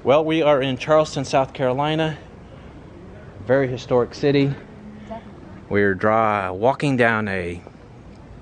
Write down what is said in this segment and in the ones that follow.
Well, we are in Charleston, South Carolina. Very historic city. We're walking down a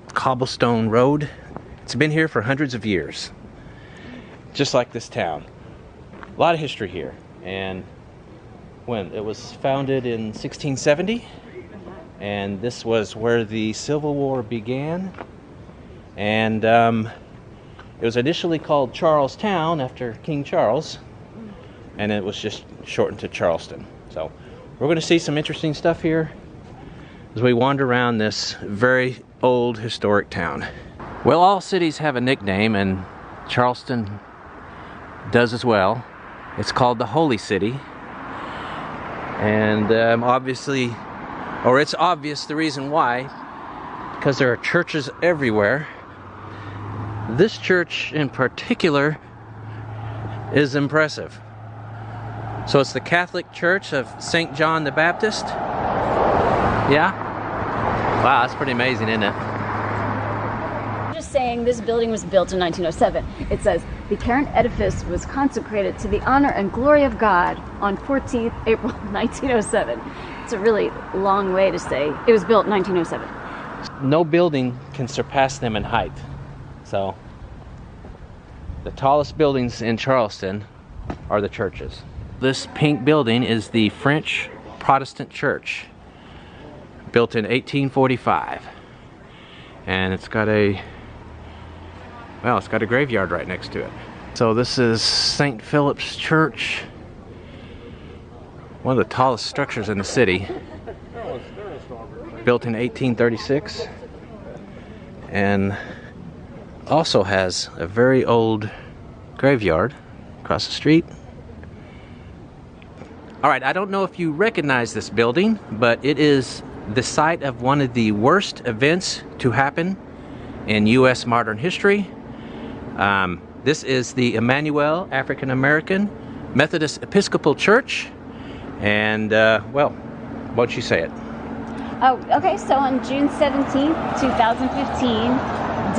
cobblestone road. It's been here for hundreds of years, just like this town. A lot of history here. And when it was founded in 1670, and this was where the Civil War began. And it was initially called Charlestown after King Charles, and it was just shortened to Charleston. So we're going to see some interesting stuff here as we wander around this very old historic town. Well, all cities have a nickname, and Charleston does as well. It's called the Holy City, and it's obvious the reason why, because there are churches everywhere. This church in particular is impressive. So it's the Catholic Church of St. John the Baptist. Yeah? Wow, that's pretty amazing, isn't it? Just saying, this building was built in 1907. It says, the current edifice was consecrated to the honor and glory of God on 14th April 1907. It's a really long way to say it was built in 1907. No building can surpass them in height. So the tallest buildings in Charleston are the churches. This pink building is the French Protestant Church, built in 1845, and it's got a graveyard right next to it. So this is St. Philip's Church, one of the tallest structures in the city, built in 1836, and also has a very old graveyard across the street. Alright, I don't know if you recognize this building, but it is the site of one of the worst events to happen in U.S. modern history. This is the Emanuel African American Methodist Episcopal Church, and well, why don't you say it? Oh, okay, so on June 17th, 2015,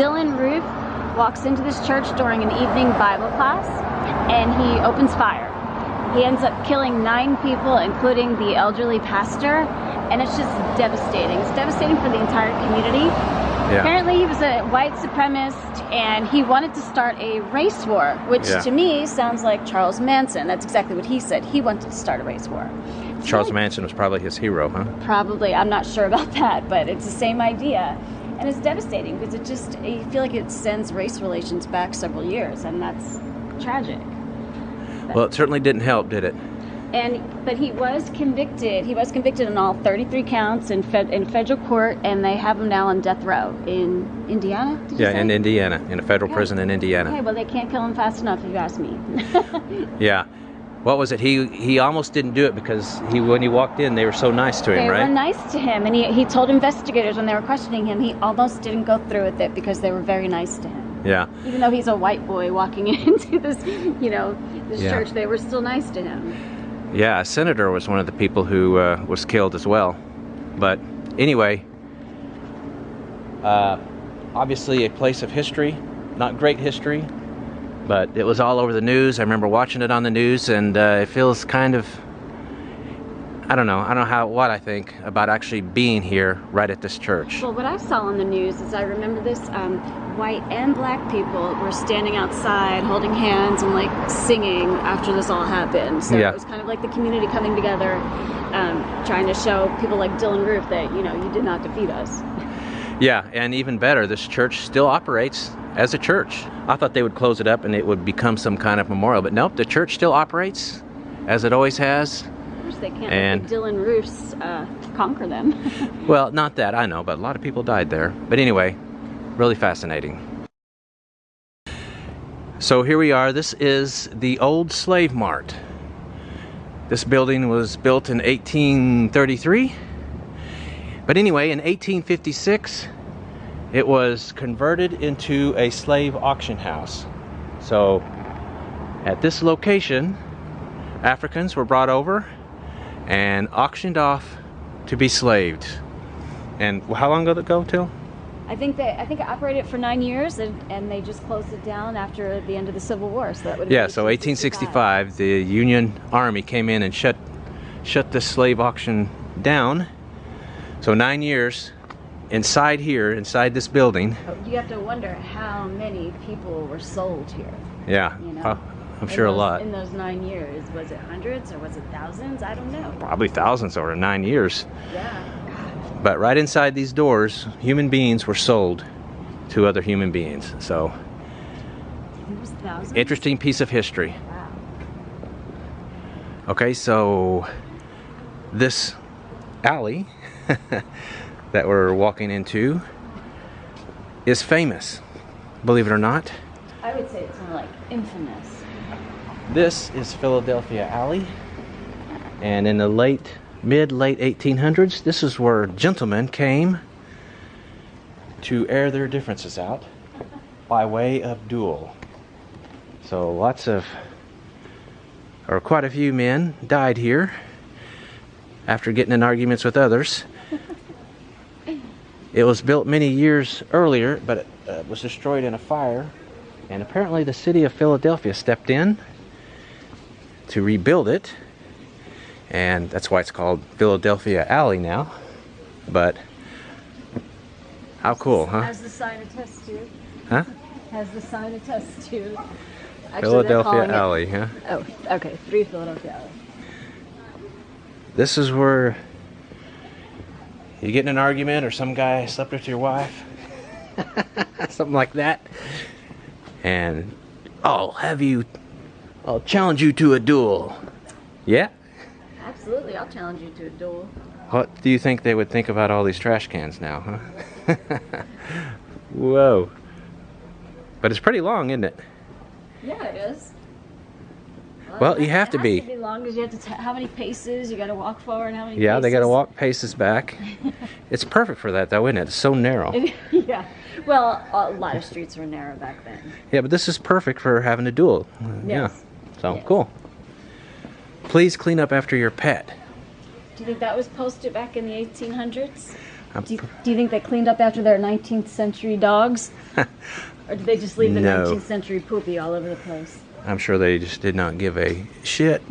Dylan Roof walks into this church during an evening Bible class, and he opens fire. He ends up killing 9 people, including the elderly pastor, and it's just devastating. It's devastating for the entire community. Yeah. Apparently he was a white supremacist, and he wanted to start a race war, which to me sounds like Charles Manson. That's exactly what he said. He wanted to start a race war. Charles Manson was probably his hero, huh? Probably. I'm not sure about that, but it's the same idea. And it's devastating because it just, you feel like it sends race relations back several years, and that's tragic. Well, it certainly didn't help, did it? But he was convicted. He was convicted on all 33 counts in federal court, and they have him now on death row in Indiana. Did you say? in Indiana, in a federal prison in Indiana. Okay, well, they can't kill him fast enough, if you ask me. Yeah. What was it? He almost didn't do it because when he walked in, they were so nice to him, right? They were nice to him, and he told investigators when they were questioning him, he almost didn't go through with it because they were very nice to him. Yeah. Even though he's a white boy walking into this, this church, they were still nice to him. Yeah, a senator was one of the people who was killed as well. But anyway, obviously a place of history, not great history, but it was all over the news. I remember watching it on the news, and it feels kind of, I don't know what I think about actually being here right at this church. Well, what I saw on the news is, I remember this, white and black people were standing outside holding hands and like singing after this all happened. So yeah. It was kind of like the community coming together, trying to show people like Dylan Roof that, you did not defeat us. Yeah, and even better, this church still operates as a church. I thought they would close it up and it would become some kind of memorial, but nope, the church still operates as it always has. Of course they can't let the Dylan Roofs conquer them. Well, not that, I know, but a lot of people died there. But anyway, really fascinating. So here we are. This is the old Slave Mart. This building was built in 1833. But anyway, in 1856, it was converted into a slave auction house. So at this location, Africans were brought over and auctioned off to be slaved. And how long ago till? I think it operated for 9 years, and they just closed it down after the end of the Civil War. So that would have been so 1865, the Union Army came in and shut this slave auction down. So 9 years inside this building. You have to wonder how many people were sold here. Yeah, I'm sure a lot. In those 9 years, was it hundreds or was it thousands? I don't know. Probably thousands over 9 years. Yeah. But right inside these doors, human beings were sold to other human beings. So, It was thousands? Interesting piece of history. Wow. Okay, so this alley that we're walking into is famous, believe it or not. I would say it's more like infamous. This is Philadelphia Alley, and in the late 1800s, this is where gentlemen came to air their differences out by way of duel. So quite a few men died here after getting in arguments with others. It was built many years earlier, but it was destroyed in a fire, and apparently the city of Philadelphia stepped in to rebuild it, and that's why it's called Philadelphia Alley now. But how cool, huh? Has the sign attest to? Huh? Has the sign attest to? Actually, Philadelphia Alley, huh? Oh, okay, 3 Philadelphia Alley. This is where you get in an argument, or some guy slept with your wife, something like that, and I'll challenge you to a duel. Yeah? Absolutely, I'll challenge you to a duel. What do you think they would think about all these trash cans now, huh? Whoa. But it's pretty long, isn't it? Yeah, it is. Well, you have to be. It has to be long because you have to how many paces you got to walk forward, how many Yeah, paces? they got to walk paces back. It's perfect for that, though, isn't it? It's so narrow. Yeah. Well, a lot of streets were narrow back then. Yeah, but this is perfect for having a duel. Yes. Yeah. So, Yes. cool. Please clean up after your pet. Do you think that was posted back in the 1800s? Do you think they cleaned up after their 19th century dogs? Or did they just leave the 19th century poopy all over the place? I'm sure they just did not give a shit.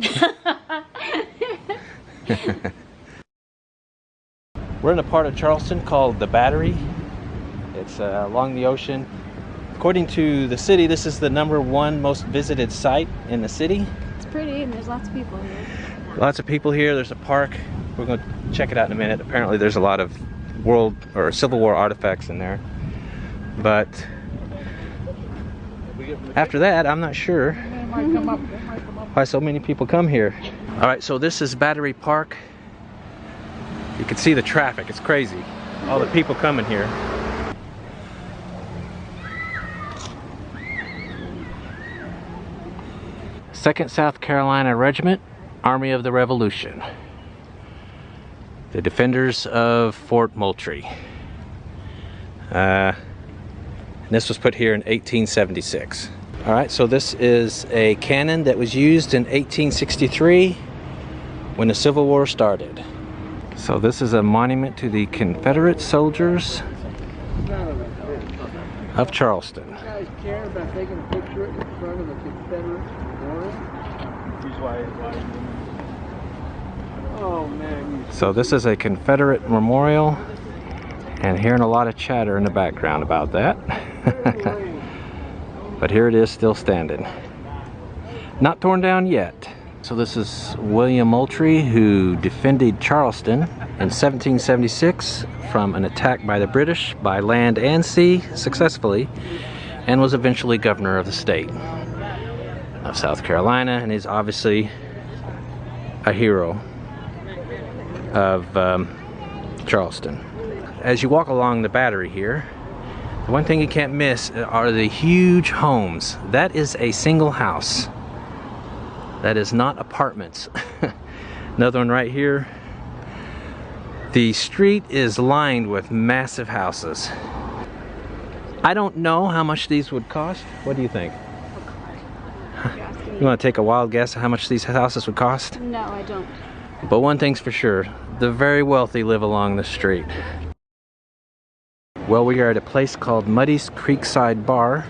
We're in a part of Charleston called the Battery. It's along the ocean. According to the city, this is the #1 most visited site in the city. It's pretty, and there's lots of people here. Lots of people here. There's a park. We're going to check it out in a minute. Apparently there's a lot of Civil War artifacts in there. But after that, I'm not sure why so many people come here. All right, so this is Battery Park. You can see the traffic, it's crazy. All the people coming here. Second South Carolina Regiment, Army of the Revolution. The defenders of Fort Moultrie. This was put here in 1876. All right, so this is a cannon that was used in 1863 when the Civil War started. So this is a monument to the Confederate soldiers of Charleston. You guys care about taking a picture in front of the Confederate memorial? Oh man. So this is a Confederate memorial, and hearing a lot of chatter in the background about that. But here it is, still standing. Not torn down yet. So this is William Moultrie, who defended Charleston in 1776 from an attack by the British by land and sea successfully, and was eventually governor of the state of South Carolina, and he's obviously a hero of Charleston. As you walk along the Battery here, the one thing you can't miss are the huge homes. That is a single house. That is not apartments. Another one right here. The street is lined with massive houses. I don't know how much these would cost. What do you think? You want to take a wild guess at how much these houses would cost? No, I don't. But one thing's for sure, the very wealthy live along the street. Well, we are at a place called Muddy's Creekside Bar,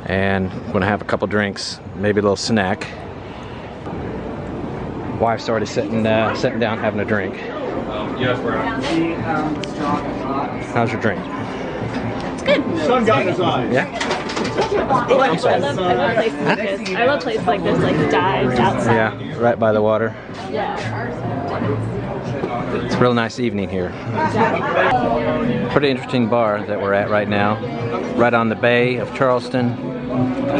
and I'm gonna have a couple drinks, maybe a little snack. Wife's already sitting down having a drink. How's your drink? It's good. Sun got in his eyes. Yeah? I'm sorry. I love places like this. I love places like this, like dives outside. Yeah, right by the water. Yeah. It's a real nice evening here. Pretty interesting bar that we're at right now. Right on the bay of Charleston.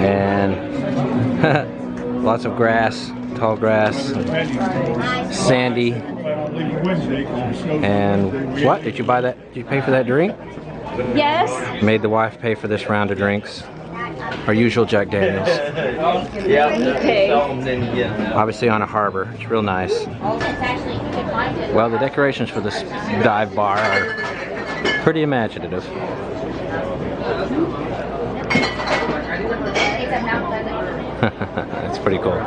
And lots of grass, tall grass, sandy. And what? Did you buy that? Did you pay for that drink? Yes. Made the wife pay for this round of drinks. Our usual Jack Daniels. Okay. Obviously on a harbor. It's real nice. Well, the decorations for this dive bar are pretty imaginative. That's pretty cool.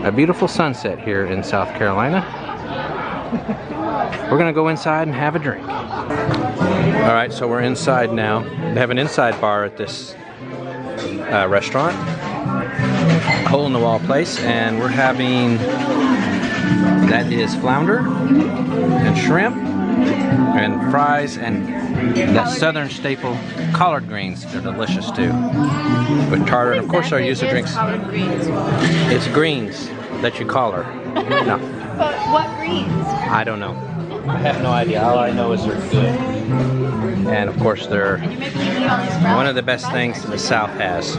A beautiful sunset here in South Carolina. We're gonna go inside and have a drink. All right, so we're inside now. They have an inside bar at this restaurant, a hole-in-the-wall place, and we're having, that is flounder and shrimp and fries and that southern staple collard greens. They're delicious too, with tartar, and of course our usual drinks. It's greens that you collar. No. But what greens? I don't know. I have no idea. All I know is they're good. And of course they're one of the best things the South has.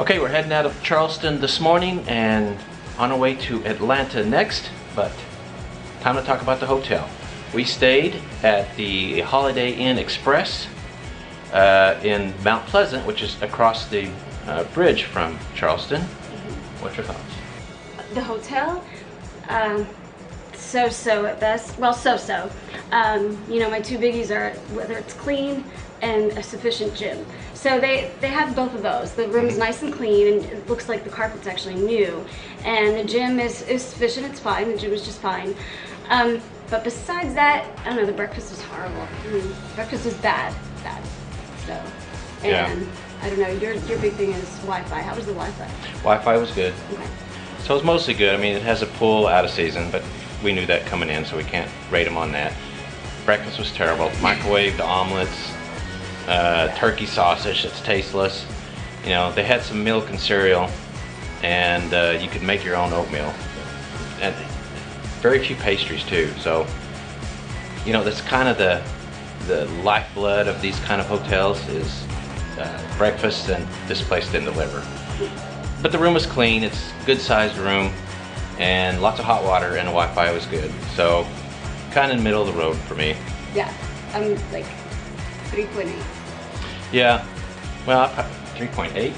Okay, we're heading out of Charleston this morning and on our way to Atlanta next, but time to talk about the hotel. We stayed at the Holiday Inn Express in Mount Pleasant, which is across the bridge from Charleston. What's your thoughts? The hotel? So-so at best. Well, so-so. You know, my two biggies are whether it's clean, and a sufficient gym. So they have both of those. The room is nice and clean, and it looks like the carpet's actually new. And the gym is sufficient, it's fine, the gym is just fine. But besides that, I don't know, the breakfast is horrible. Breakfast is bad. So, and I don't know, your big thing is Wi-Fi. How was the Wi-Fi? Wi-Fi was good. Okay. So it's mostly good. I mean, it has a pool out of season, but we knew that coming in, so we can't rate them on that. Breakfast was terrible. Microwaved omelets, turkey sausage that's tasteless. You know, they had some milk and cereal, and you could make your own oatmeal. And very few pastries too. So, you know, that's kind of the lifeblood of these kind of hotels is breakfast, and this place didn't deliver. But the room was clean. It's a good sized room, and lots of hot water, and the Wi-Fi was good. So, kind of in the middle of the road for me. Yeah, I'm like 3.8. Yeah, well, 3.8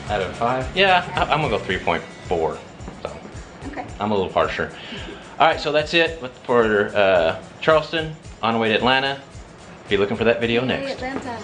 out of 5. Yeah, I'm gonna go 3.4. So, Okay. I'm a little harsher. All right, so that's it for Charleston. On the way to Atlanta. Be looking for that video next. Atlanta.